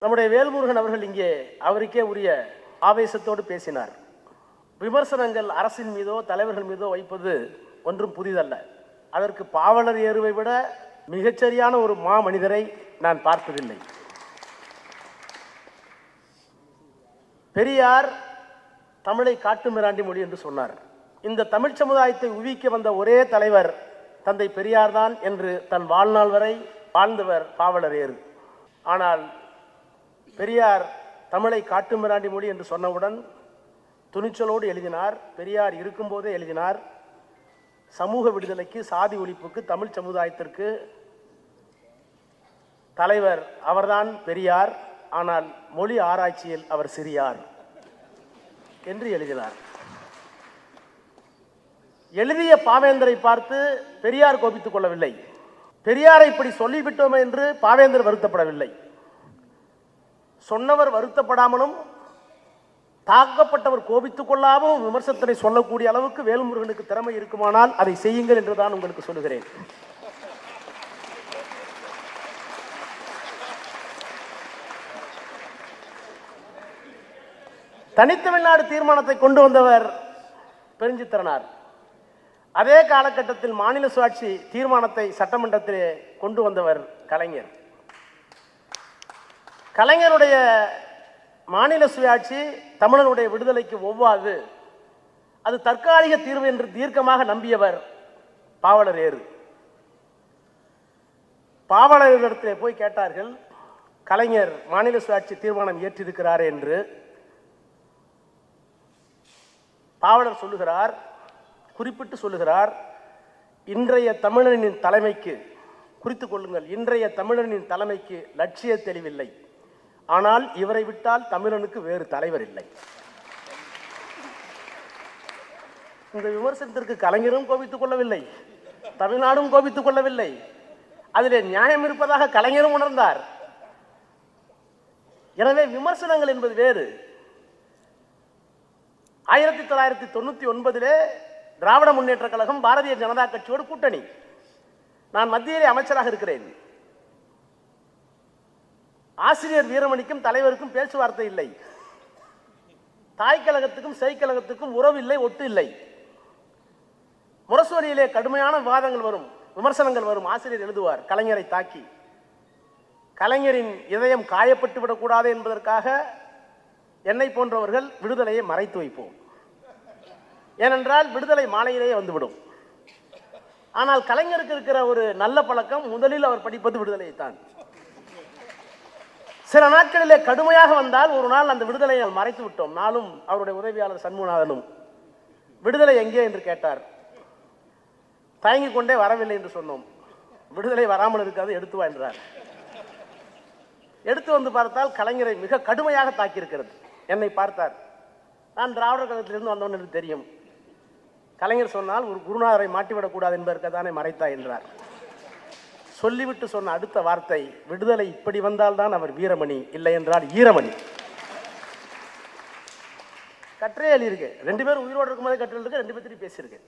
நம்முடைய வேல்முருகன் அவர்கள் இங்கே அவருக்கே உரிய ஆவேசத்தோடு பேசினார். விமர்சனங்கள் அரசின் மீதோ தலைவர்கள் மீதோ வைப்பது ஒன்றும் புதிதல்ல. அதற்கு பாவலர் ஏறுவை விட மிகச்சரியான ஒரு மனிதரை நான் பார்த்ததில்லை. பெரியார் தமிழை காட்டு மிராண்டி மொழி என்று சொன்னார். இந்த தமிழ் சமுதாயத்தை உவிக்க வந்த ஒரே தலைவர் தந்தை பெரியார் தான் என்று தன் வாழ்நாள் வரை வாழ்ந்தவர் பாவலர் ஏறு. ஆனால் பெரியார் தமிழை காட்டு மிராண்டி மொழி என்று சொன்னவுடன் துணிச்சலோடு எழுதினார். பெரியார் இருக்கும்போதே எழுதினார், சமூக விடுதலைக்கு, சாதி ஒழிப்புக்கு, தமிழ் சமுதாயத்திற்கு தலைவர் அவர்தான் பெரியார், ஆனால் மொழி ஆராய்ச்சியில் அவர் சிறியார் என்று எழுதினார். எழுதிய பாவேந்தரை பார்த்து பெரியார் கோபித்துக் கொள்ளவில்லை. பெரியாரை இப்படி சொல்லிவிட்டோம் என்று பாவேந்தர் வருத்தப்படவில்லை. சொன்னவர் வருத்தப்படாமலும் தாக்கப்பட்டவர் கோபித்துக் கொள்ளாமலும் விமர்சனத்தை சொல்லக்கூடிய அளவுக்கு வேல்முருகனுக்கு திறமை இருக்குமானால் அதை செய்யுங்கள் என்றுதான் உங்களுக்கு சொல்லுகிறேன். தனித்தமிழ்நாடு தீர்மானத்தை கொண்டு வந்தவர் பெருஞ்சித்திரனார். அதே காலகட்டத்தில் மாநில சுயாட்சி தீர்மானத்தை சட்டமன்றத்திலே கொண்டு வந்தவர் கலைஞர். கலைஞருடைய மாநில சுயாட்சி தமிழனுடைய விடுதலைக்கு ஒவ்வாது, அது தற்காலிக தீர்வு என்று தீர்க்கமாக நம்பியவர் பாவலர் ஏறு. பாவலரிடத்திலே போய் கேட்டார்கள், கலைஞர் மாநில சுயாட்சி தீர்மானம் ஏற்றிருக்கிறார் என்று. பாவலர் சொல்லுகிறார், குறிப்பிட்டு சொல்லுகிறார், இன்றைய தமிழனின் தலைமைக்கு, குறித்துக் கொள்ளுங்கள், இன்றைய தமிழனின் தலைமைக்கு லட்சிய தெளிவில்லை, ஆனால் இவரை விட்டால் தமிழனுக்கு வேறு தலைவர் இல்லை. இந்த விமர்சனத்திற்கு கலைஞரும் கோபித்துக் கொள்ளவில்லை, தமிழ்நாடும் கோபித்துக் கொள்ளவில்லை. அதிலே நியாயம் இருப்பதாக கலைஞரும் உணர்ந்தார். எனவே விமர்சனங்கள் என்பது வேறு. 1999 திராவிட முன்னேற்ற கழகம் பாரதிய ஜனதா கட்சியோடு கூட்டணி. நான் மத்தியிலே அமைச்சராக இருக்கிறேன். ஆசிரியர் வீரமணிக்கும் தலைவருக்கும் பேச்சுவார்த்தை இல்லை. தாய் கழகத்துக்கும் செய்கழகத்துக்கும் உறவு இல்லை, ஒட்டு இல்லை. முரசொலியிலே கடுமையான விவாதங்கள் வரும், விமர்சனங்கள் வரும். ஆசிரியர் எழுதுவார், கலைஞரை தாக்கி கலைஞரின் இதயம் காயப்பட்டு விடக்கூடாது என்பதற்காக என்னை போன்றவர்கள் விடுதலையை மறைத்து வைப்போம். ஏனென்றால் விடுதலை மாலையிலேயே வந்துவிடும். ஆனால் கலைஞருக்கு இருக்கிற ஒரு நல்ல பழக்கம், முதலில் அவர் படிப்பது விடுதலையை தான். சில நாட்களிலே கடுமையாக வந்தால் ஒரு நாள் அந்த விடுதலையை மறைத்து விட்டோம். நானும் அவருடைய உதவியாளர் சண்முகநாதனும் விடுதலை எங்கே என்று கேட்டார். தயங்கிக் கொண்டே வரவில்லை என்று சொன்னோம். விடுதலை வராமல் இருக்காது, எடுத்து வா என்றார். எடுத்து வந்து பார்த்தால் கலைஞரை மிக கடுமையாக தாக்கியிருக்கிறது. என்னை பார்த்தார். நான் திராவிடர் கழகத்திலிருந்து வந்தவன் என்று தெரியும். கலைஞர் சொன்னால் ஒரு குருநாதரை மாட்டிவிடக்கூடாது என்பதற்கு தானே மறைத்தாய் என்றார். சொல்லிவிட்டு சொன்ன அடுத்த வார்த்தை, விடுதலை இப்படி வந்தால்தான் அவர் வீரமணி, இல்லை என்றால் ஈரமணி. கற்றே எழுதியிருக்கு. 2 பேரும் உயிரோடு இருக்கும்போது கற்றல் இருக்கு, 2 பேர்த்தையும் பேசியிருக்கு.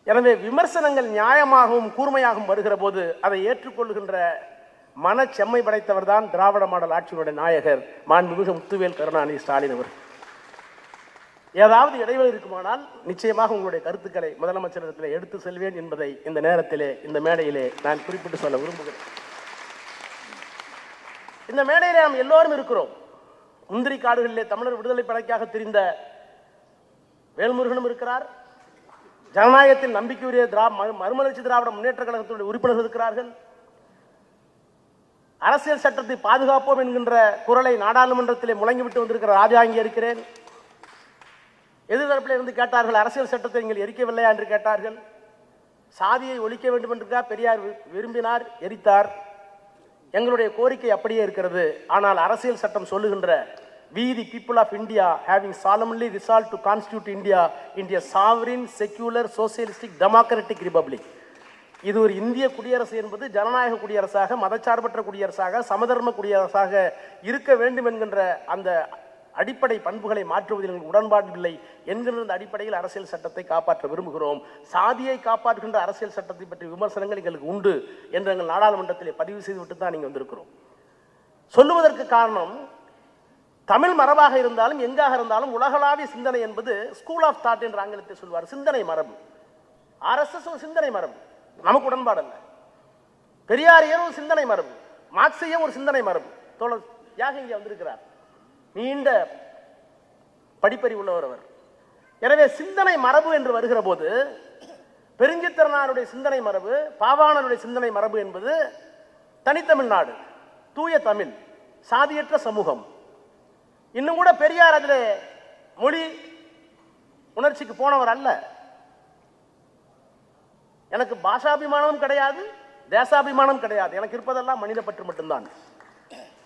எனவே விமர்சனங்கள் நியாயமாகவும் கூர்மையாகவும் வருகிற போது அதை ஏற்றுக்கொள்கின்ற மன செம்மை படைத்தவர் தான் திராவிட மாடல் ஆட்சியினுடைய நாயகர் மாண்புமிகு முத்துவேல் கருணாநிதி ஸ்டாலின் அவர். ஏதாவது இடைவெளி இருக்குமானால் நிச்சயமாக உங்களுடைய கருத்துக்களை முதலமைச்சரிடத்தில் எடுத்து செல்வேன் என்பதை இந்த நேரத்திலே, இந்த மேடையிலே நான் குறிப்பிட்டு சொல்ல விரும்புகிறேன். இந்த மேடையிலே நாம் எல்லோரும் இருக்கிறோம். முந்திரி காடுகளிலே தமிழர் விடுதலை படைக்காக திரிந்த வேல்முருகனும் இருக்கிறார். ஜனநாயகத்தில் நம்பிக்கையுரிய மறுமலர்ச்சி திராவிட முன்னேற்ற கழகத்துடைய உறுப்பினர்கள் இருக்கிறார்கள். அரசியல் சட்டத்தை பாதுகாப்போம் என்கின்ற குரலை நாடாளுமன்றத்திலே முழங்கிவிட்டு வந்திருக்கிற ராஜா இங்கே இருக்கிறேன். எதிர்த்தரப்பில் இருந்து கேட்டார்கள், அரசியல் சட்டத்தை நீங்கள் எரிக்கவில்லையா என்று கேட்டார்கள். சாதியை ஒழிக்க வேண்டும் என்று பெரியார் விரும்பினார், எரித்தார். எங்களுடைய கோரிக்கை அப்படியே இருக்கிறது. ஆனால் அரசியல் சட்டம் சொல்லுகின்ற, we the people of India having solemnly resolved to constitute India into a sovereign, secular, socialistic, democratic republic. இது ஒரு இந்திய குடியரசு என்பது ஜனநாயக குடியரசாக, மதச்சார்பற்ற குடியரசாக, சமதர்ம குடியரசாக இருக்க வேண்டும் என்கின்ற அந்த அடிப்படை பண்புகளை மாற்றுவதில் உடன்பாடு இல்லை என்கின்ற அடிப்படையில் அரசியல் சட்டத்தை காப்பாற்ற விரும்புகிறோம். சாதியை காப்பாற்றுகின்ற அரசியல் சட்டத்தை பற்றி விமர்சனங்கள் எங்களுக்கு உண்டு என்று எங்கள் நாடாளுமன்றத்திலே பதிவு செய்துவிட்டு தான் நீங்கள் வந்திருக்கிறோம். சொல்லுவதற்கு காரணம், தமிழ் மரபாக இருந்தாலும் எங்காக இருந்தாலும் உலகளாவிய சிந்தனை என்பது ஸ்கூல் ஆஃப் தாட் என்று ஆங்கிலத்தை சொல்வார். சிந்தனை மரபு. RSS ஒரு சிந்தனை மரபு, நமக்கு உடன்பாடு அல்ல. பெரியாரிய ஒரு சிந்தனை மரபு, மார்க்சிய ஒரு சிந்தனை மரபு. தோழர் யாக இங்கே வந்திருக்கிறார், நீண்ட படிப்பறிவு உள்ளவர் அவர். எனவே சிந்தனை மரபு என்று வருகிற போது பெருஞ்சித்திரனாருடைய சிந்தனை மரபு, பாவாணருடைய சிந்தனை மரபு என்பது தனித்தமிழ்நாடு, தூய தமிழ், சாதியற்ற சமூகம். இன்னும் கூட பெரியார் அதில் மொழி உணர்ச்சிக்கு போனவர் அல்ல. எனக்கு பாஷாபிமானமும் கிடையாது, தேசாபிமானம் கிடையாது. எனக்கு இருப்பதெல்லாம் மனித பற்று மட்டும்தான்.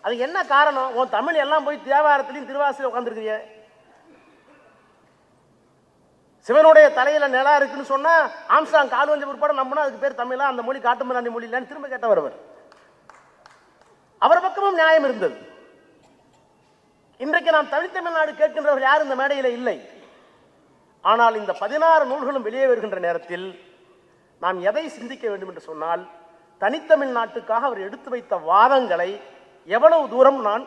அது என்ன காரணம்? உன் தமிழ் எல்லாம் போய் தேவாரத்திலையும் திருவாசலையும் உட்காந்துருக்கிறிய, சிவனுடைய தலையில நிலா இருக்குன்னு சொன்னா ஆம்ஸ்டாங் கால் வஞ்ச பிற்பாடு நம்பினா அதுக்கு பேர் தமிழா, அந்த மொழி காட்டுமிராண்டி மொழி இல்லைன்னு திரும்ப கேட்டவர் அவர். அவர் பக்கமும் நியாயம் இருந்தது. இன்றைக்கு நாம் தனித்தமிழ்நாடு கேட்கின்றவர் யார் இந்த மேடையில் இல்லை. ஆனால் இந்த 16 நூல்களும் வெளியே வருகின்ற நேரத்தில் நாம் எதை சிந்திக்க வேண்டும் என்று சொன்னால், தனித்தமிழ்நாட்டுக்காக அவர் எடுத்து வைத்த வாதங்களை எவ்வளவு தூரம் நான்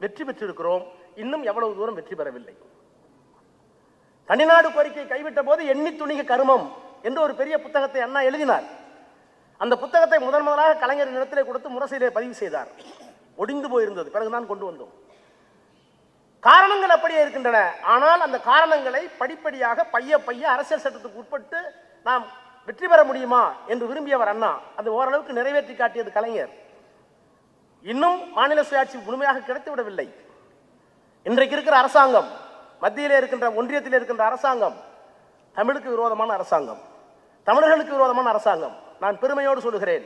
வெற்றி பெற்றிருக்கிறோம், இன்னும் எவ்வளவு தூரம் வெற்றி பெறவில்லை. தனிநாடு கோரிக்கை கைவிட்ட போது எண்ணி துணிக கருமம் என்று ஒரு பெரிய புத்தகத்தை அண்ணா எழுதினார். அந்த புத்தகத்தை முதலாக கலைஞரின் இடத்திலே கொடுத்து முரசையிலே பதிவு செய்தார். ஒடிந்து போயிருந்தது, பிறகுதான் கொண்டு வந்தோம். காரணங்கள் அப்படியே இருக்கின்றன. ஆனால் அந்த காரணங்களை படிப்படியாக பைய அரசியல் சட்டத்துக்கு உட்பட்டு நாம் வெற்றி பெற முடியுமா என்று விரும்பியவர் அண்ணா. அது ஓரளவுக்கு நிறைவேற்றி காட்டியது கலைஞர். இன்னும் மாநில சுயாட்சி முழுமையாக கிடைத்துவிடவில்லை. இன்றைக்கு இருக்கிற அரசாங்கம், மத்தியிலே இருக்கின்ற ஒன்றியத்தில் இருக்கின்ற அரசாங்கம் தமிழுக்கு விரோதமான அரசாங்கம், தமிழர்களுக்கு விரோதமான அரசாங்கம். நான் பெருமையோடு சொல்லுகிறேன்,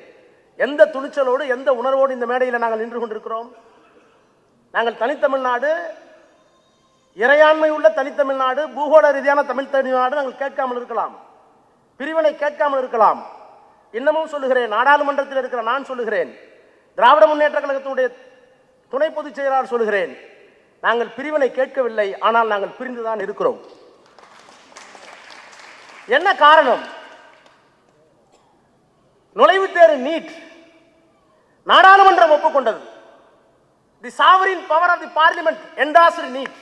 எந்த துணிச்சலோடு எந்த உணர்வோடு இந்த மேடையில் நாங்கள் நின்று கொண்டிருக்கிறோம். நாங்கள் தனித்தமிழ்நாடு, இறையாண்மை உள்ள தனித்தமிழ்நாடு, பூகோள ரீதியான தமிழ் தமிழ்நாடு நாங்கள் கேட்காமல் இருக்கலாம், பிரிவினை கேட்காமல் இருக்கலாம். இன்னமும் சொல்லுகிறேன், நாடாளுமன்றத்தில் இருக்கிற நான் சொல்லுகிறேன், திராவிட முன்னேற்ற கழகத்தினுடைய துணை பொதுச் செயலாளர் சொல்லுகிறேன், நாங்கள் பிரிவினை கேட்கவில்லை, ஆனால் நாங்கள் பிரிந்துதான் இருக்கிறோம். என்ன காரணம்? நுழைவுத் தேர்வு நீட் நாடாளுமன்றம் ஒப்புக்கொண்டது. The sovereign power of the parliament endorsed NEET.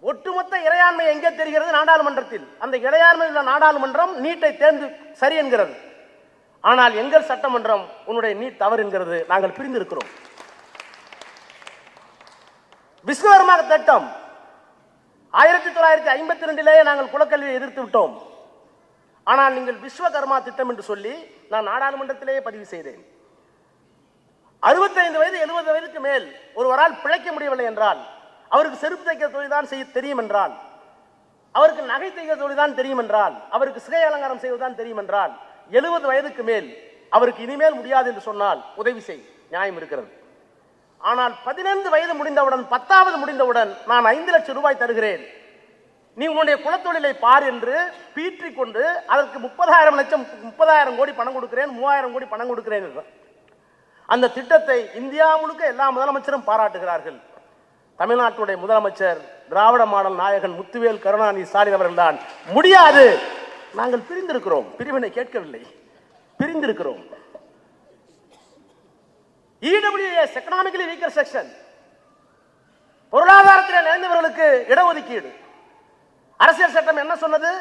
ஒட்டுமொத்த இறையாண்மை எங்கே தெரிகிறது? நாடாளுமன்றத்தில். அந்த இறையாண்மை உள்ள நாடாளுமன்றம் நீட்டை தேர்ந்து சரி என்கிறது. ஆனால் எங்கள் சட்டமன்றம் உன்னுடைய நீட் தவறு என்கிறது. நாங்கள் பிரிந்திருக்கிறோம். விஸ்வகர்மா திட்டம் 1952 நாங்கள் குலக்கல்வியை எதிர்த்து விட்டோம். ஆனால் நீங்கள் விஸ்வகர்மா திட்டம் என்று சொல்லி நான் நாடாளுமன்றத்திலேயே பதிவு செய்தேன். 65 வயது 70 வயதுக்கு மேல் ஒருவரால் பிழைக்க முடியவில்லை என்றால், அவருக்கு செருப்பு தைக்கிற தொழில் தான் செய்ய தெரியும் என்றால், அவருக்கு நகை தைக்கிற தொழில் தான் தெரியும் என்றால், அவருக்கு சிகை அலங்காரம் செய்வதுதான் தெரியும் என்றால், 70 வயதுக்கு மேல் அவருக்கு இனிமேல் முடியாது என்று சொன்னால் உதவி செய், நியாயம் இருக்கிறது. ஆனால் 15 வயது முடிந்தவுடன், 10வது முடிந்தவுடன் நான் 5 லட்சம் ரூபாய் தருகிறேன், நீ உன்னுடைய குலத்தொழிலை பார் என்று பீற்றிக் கொண்டு அதற்கு 30,000 கோடி பணம் கொடுக்கிறேன், 3,000 கோடி பணம் கொடுக்கிறேன் என்ற அந்த திட்டத்தை இந்தியா முழுக்க எல்லா முதலமைச்சரும் பாராட்டுகிறார்கள். தமிழ்நாட்டுடைய முதலமைச்சர் திராவிட மாடல் நாயகன் முத்துவேல் கருணாநிதி ஸ்டாலின் அவர்கள் தான் முடியாது, நாங்கள் பிரிந்திருக்கிறோம், பிரிவினை கேட்கவில்லை, பிரிந்திருக்கிறோம். EWS எக்கனாமிக்கலி வீக்கர் செக்ஷன், பொருளாதாரத்தில் நிறைந்தவர்களுக்கு இடஒதுக்கீடு. அரசியல் சட்டம் என்ன சொன்னது?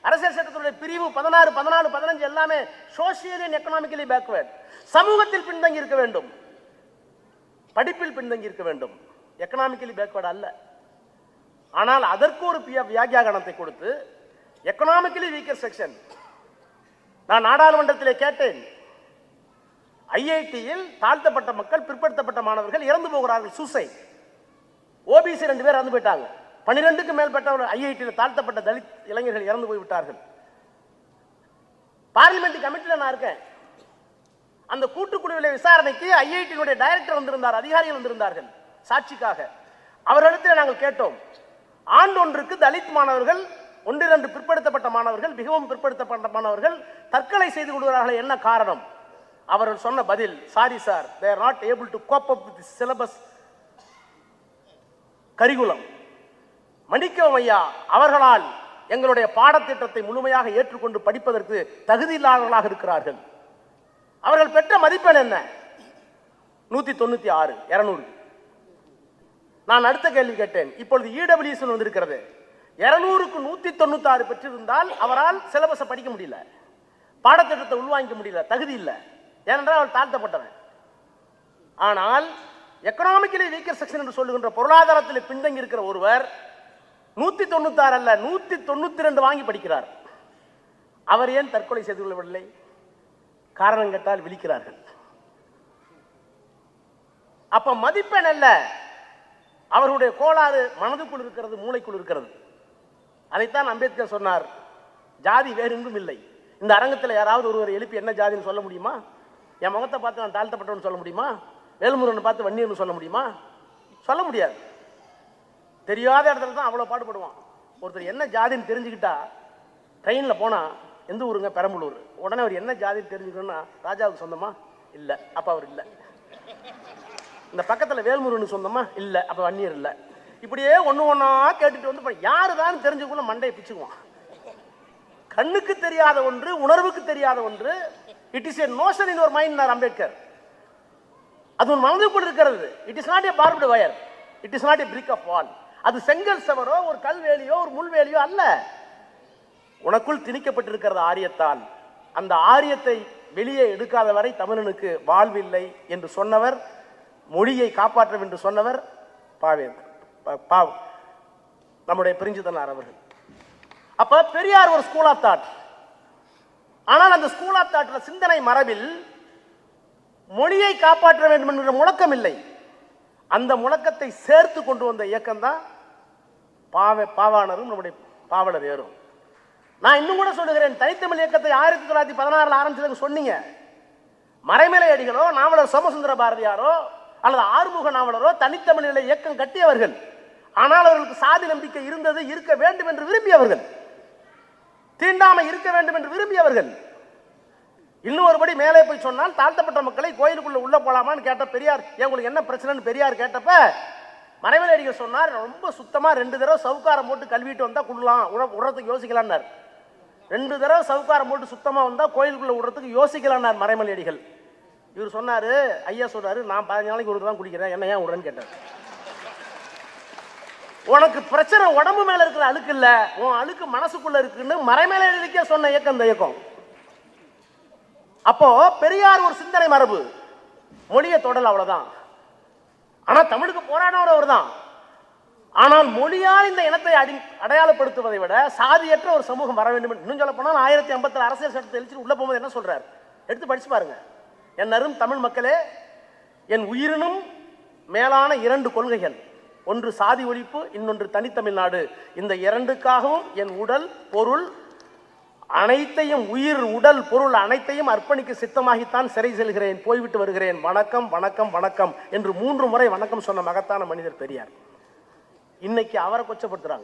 அரசியல் சட்டத்துடைய பிரிவு 16, 14, 15 எல்லாமே சோசியல் அண்ட் எக்கனாமிக்கலி பேக்வர்ட். சமூகத்தில் பின்தங்கி இருக்க வேண்டும், படிப்பில் பின்தங்கி இருக்க வேண்டும், எக்கனாமிக்கலி பேக்வர்ட் அல்ல. ஆனால் அதற்கு ஒரு வியாக்கியானத்தை கொடுத்து எக்கனாமிக்கலி வீக்கர் செக்ஷன் நான் நாடாளுமன்றத்திலே கேட்டேன். IIT-யில் தாழ்த்தப்பட்ட மக்கள், பிற்படுத்தப்பட்ட மாணவர்கள் இறந்து போகிறார்கள். சூசைட். OBC 2 பேர் இறந்து போயிட்டாங்க. 12க்கு மேற்பட்ட IIT-யில் தாழ்த்தப்பட்ட தலித் இளைஞர்கள் இறந்து போய்விட்டார்கள். பார்லிமெண்ட் கமிட்டியில் நான் இருக்கேன். அந்த கூட்டுக்குழுவிலே விசாரணைக்கு IIT-னுடைய டைரக்டர் வந்திருந்தார், அதிகாரிகள் வந்திருந்தார்கள் சாட்சிக்காக. அவர்களிடத்தில் நாங்கள் கேட்டோம், ஆண்டு ஒன்றுக்கு தலித் மாணவர்கள், 1-2 பிற்படுத்தப்பட்ட மாணவர்கள், மிகவும் பிற்படுத்தப்பட்ட மாணவர்கள் தற்கொலை செய்து கொள்கிறார்கள், என்ன காரணம்? அவர்கள் சொன்ன பதில், sorry sir, they are not able to cope up with the syllabus கரிகுலம். மணிக்கம் ஐயா, அவர்களால் எங்களுடைய பாடத்திட்டத்தை முழுமையாக ஏற்றுக்கொண்டு படிப்பதற்கு தகுதியில்லாதவர்களாக இருக்கிறார்கள். அவர்கள் பெற்ற மதிப்பெண் என்ன? 196 200. நான் அடுத்த கேள்வி கேட்டேன். இப்பொழுது இடபிள்யூஎஸ் வந்திருக்கிறது. 200க்கு 196 பெற்றிருந்தால் அவரால் சிலபஸை படிக்க முடியல, பாடத்திட்டத்தை உள்வாங்கிக்க முடியல, தகுதி இல்லை. ஏனென்றால் அவர் தாழ்த்தப்பட்டவன். ஆனால் எக்கனாமிக்கலி வீக்கர் செக்ஷன் என்று சொல்லுகின்ற பொருளாதாரத்தில் பின்தங்கி இருக்கிற ஒருவர் 196 அல்ல 192 வாங்கி படிக்கிறார். அவர் ஏன் தற்கொலை செய்து கொள்ளவில்லை? காரணம் கேட்டால் விழிக்கிறார்கள். அப்ப மதிப்பெண் அல்ல, அவருடைய கோளாறு மனதுக்குள் இருக்கிறது, மூளைக்குள் இருக்கிறது. அதைத்தான் அம்பேத்கர் சொன்னார், ஜாதி வேறெங்கும் இல்லை. இந்த அரங்கத்தில் யாராவது ஒருவர் எழுப்பி என்ன ஜாதின்னு சொல்ல முடியுமா? என் முகத்தை பார்த்து நான் தாழ்த்தப்பட்டவன் சொல்ல முடியுமா? வேல்முருகன் பார்த்து வன்னியர்னு சொல்ல முடியுமா? சொல்ல முடியாது. தெரியாத இடத்துல தான் அவ்வளோ பாடுபடுவான். ஒருத்தர் என்ன ஜாதின்னு தெரிஞ்சுக்கிட்டா, ட்ரெயினில் போனால் எந்த ஊருங்க? பெரம்பலூர். உடனே அவர் என்ன ஜாதின்னு தெரிஞ்சுக்கணும்னா, ராஜாவுக்கு சொந்தமா? இல்லை, அப்போ அவர் இல்லை. இந்த பக்கத்தில் வேல்முருகனுக்கு சொந்தமா? இல்லை, அப்போ வன்னியர் இல்லை. இப்படியே ஒன்று ஒன்றா கேட்டுட்டு வந்து யாரு தான் தெரிஞ்சுக்குள்ள மண்டையை பிச்சுக்குவான். கண்ணுக்கு தெரியாத ஒன்று, உணர்வுக்கு தெரியாத ஒன்று. It is a notion in your mind. Ambedkar அது ஒரு மனதுக்குள் இருக்கிறது. It is not a barbed wire, it is not a brick of wall. அது செங்கல் சவரோ ஒரு கல்வேலியோ ஒரு முள்வேலியோ அல்ல. உனக்குள் திணிக்கப்பட்டிருக்கிறது ஆரியத்தால். அந்த ஆரியத்தை வெளியே எடுக்காத வரை தமிழனுக்கு வாழ்வில்லை என்று சொன்னவர், மொழியை காப்பாற்ற என்று சொன்னவர் நம்முடைய பிரிஞ்சுதனார் அவர்கள். அப்ப பெரியார் ஒரு ஸ்கூல் ஆஃப் தாட். ஆனால் அந்த ஸ்கூல் ஆஃப் தாட்ல சிந்தனை மரபில் மொழியை காப்பாற்ற வேண்டும் என்கிற முழக்கம் இல்லை. அந்த முழக்கத்தை சேர்த்து கொண்டு வந்த இயக்கம் தான் பாவாணரும் நம்முடைய பாவலர் ஏறும். நான் இன்னும் கூட சொல்லுகிறேன், தனித்தமிழ் இயக்கத்தை 1916 ஆரம்பிச்சதுக்கு சொன்னீங்க. மறைமலை அடிகளோ நாவலர் சோமசுந்தர பாரதியாரோ அல்லது ஆறுமுக நாவலரோ தனித்தமிழ் இயக்கம் கட்டியவர்கள். ஆனால் அவர்களுக்கு சாதி நம்பிக்கை இருந்தது, இருக்க வேண்டும் என்று விரும்பியவர்கள், தீண்டாமை இருக்க வேண்டும் என்று விரும்பியவர்கள். இன்னும் ஒருபடி மேலே போய் சொன்னால், தாழ்த்தப்பட்ட மக்களை கோயிலுக்குள்ள உள்ள போலாமான்னு கேட்ட பெரியார், உங்களுக்கு என்ன பிரச்சனைன்னு பெரியார் கேட்டப்ப மறைமலை அடிகள் சொன்னார், ரொம்ப சுத்தமா 2 தடவை சவுக்காரம் போட்டு கல்விட்டு வந்தா குள்ளலாம் விடுறதுக்கு யோசிக்கலான்னார். 2 தடவை சவுக்காரம் போட்டு சுத்தமா வந்தா கோயிலுக்குள்ள விடுறதுக்கு யோசிக்கலான்னார் மறைமலை அடிகள். இவர் சொன்னாரு, ஐயா சொல்றாரு, நான் 15 நாளைக்கு ஒரு தான் குடிக்கிறேன், என்ன ஏன் விடுறேன்னு கேட்டார். உனக்கு பிரச்சனை உடம்பு மேல இருக்கிற அழுக்கு இல்ல, உன் அழுக்கு மனசுக்குள்ள இருக்குன்னு மறைமலை அடிக்கே சொன்ன இயக்கம் இந்த இயக்கம். அப்போ பெரியார் ஒரு சிந்தனை மரபு, மொழியை தொடல், அவ்வளவுதான். ஆனா தமிழுக்கு போராடினவர் அவர் தான். ஆனால் மொழியால் இந்த இனத்தை அடையாளப்படுத்துவதை விட சாதியற்ற ஒரு சமூகம் வர வேண்டும். இன்னும் சொல்ல போனால் 1956 அரசியல் சட்டத்தை எழுச்சி உள்ள போகும்போது என்ன சொல்றார், எடுத்து படிச்சு பாருங்க. என் அரும் தமிழ் மக்களே, என் உயிரினும் மேலான 2 கொள்கைகள், ஒன்று சாதி ஒழிப்பு, இன்னொன்று தனித்தமிழ்நாடு. இந்த 2க்காகவும் என் உடல் பொருள் அனைத்தையும், உயிர் உடல் பொருள் அனைத்தையும் அர்ப்பணிக்க சித்தமாகித்தான் சிறை செல்கிறேன், போய்விட்டு வருகிறேன், வணக்கம் வணக்கம் வணக்கம் என்று 3 முறை வணக்கம் சொன்ன மகத்தான மனிதர் பெரியார். இன்னைக்கு அவரை கொச்சப்படுத்துறாங்க.